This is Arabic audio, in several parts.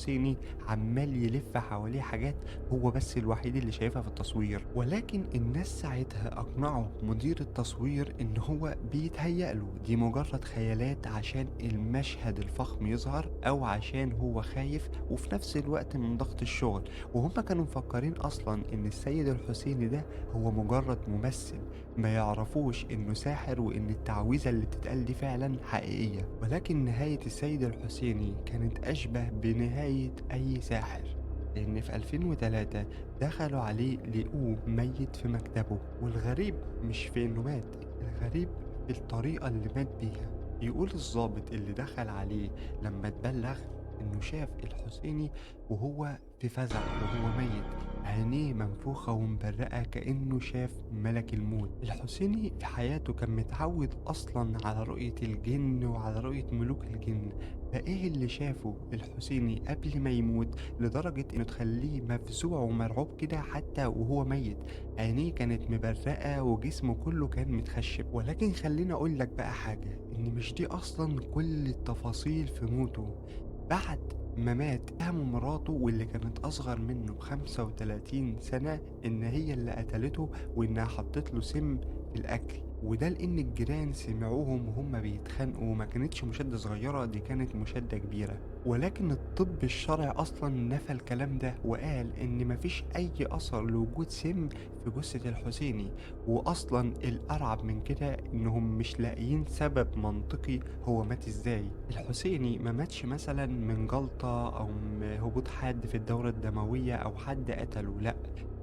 الحسيني عمّال يلِف حواليه حاجات هو بس الوحيد اللي شايفها في التصوير، ولكن الناس ساعتها أقنعوا مدير التصوير إن هو بيتهيأ له، دي مجرد خيالات عشان المشهد الفخم يظهر أو عشان هو خايف وفي نفس الوقت من ضغط الشغل، وهُم كانوا مفكرين أصلًا إن السيد الحسيني ده هو مجرد ممثل، ما يعرفوش إنه ساحر وإن التعويذة اللي بتتقال دي فعلًا حقيقية، ولكن نهاية السيد الحسيني كانت أشبه بنهاية أي ساحر، لأن في 2003 دخلوا عليه لقوه ميت في مكتبه، والغريب مش في إنه مات، الغريب في الطريقة اللي مات بيها. بيقول الضابط اللي دخل عليه لما اتبلغ إنه شاف الحسيني وهو في فزع وهو ميت، عينيه منفوخة ومبرقة كأنه شاف ملك الموت. الحسيني في حياته كان متعود أصلا على رؤية الجن وعلى رؤية ملوك الجن، فإيه اللي شافه الحسيني قبل ما يموت لدرجة إنه تخليه مفزوع ومرعوب كده حتى وهو ميت؟ عينيه كانت مبرقة وجسمه كله كان متخشب. ولكن خليني أقول لك بقى حاجة، إن مش دي أصلا كل التفاصيل في موته. بعد ما مات اتهموا مراته واللي كانت أصغر منه ب35 سنة إن هي اللي قتلته وإنها حطت له سم في الأكل، وده لأن الجيران سمعوهم وهم بيتخانقوا، وما كانتش مشادة صغيرة، دي كانت مشادة كبيرة. ولكن الطب الشرعي أصلا نفى الكلام ده وقال إن مفيش أي أثر لوجود سم في جثة الحسيني، وأصلا الأرعب من كده إنهم مش لاقيين سبب منطقي هو مات إزاي. الحسيني ما ماتش مثلا من جلطة أو هبوط حاد في الدورة الدموية أو حد قتله، لأ،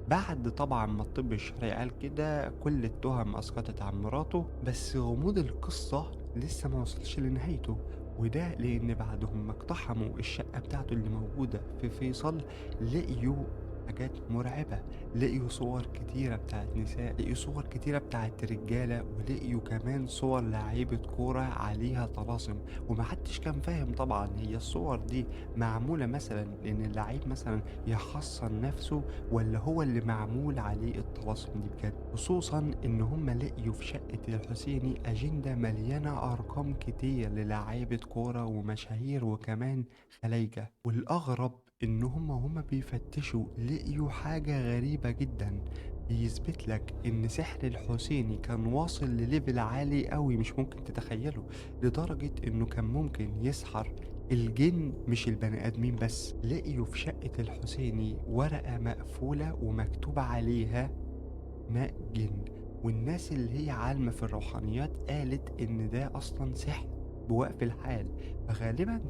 بعد طبعا ما الطب الشرعي قال كده كل التهم أسقطت عن مراته، بس غموض القصة لسه ما وصلش لنهايته، وده لأن بعدهم ما اقتحموا الشقة بتاعته اللي موجودة في فيصل لقيوا حاجات مرعبة، لقيوا صور كتيرة بتاعت نساء، لقيوا صور كتيرة بتاعت رجالة، ولقيوا كمان صور لعيبة كورة عليها طلاسم، ومحدش كان فاهم طبعا هي الصور دي معمولة مثلا لأن اللعيب مثلا يحصن نفسه ولا هو اللي معمول عليه الطلاسم دي بجد. خصوصا إن هم لقيوا في شقة الحسيني أجندة مليانة أرقام كتير للعيبة كورة ومشاهير وكمان خلايجة، والأغرب إن هما بيفتشوا لقيوا حاجة غريبة جدا بيثبت لك إن سحر الحسيني كان واصل لليفل عالي قوي مش ممكن تتخيله، لدرجة إنه كان ممكن يسحر الجن مش البني آدمين بس. لقيوا في شقة الحسيني ورقة مقفولة ومكتوب عليها ماء جن، والناس اللي هي عالمة في الروحانيات قالت إن ده أصلا سحر بوقف الحال، فغالبا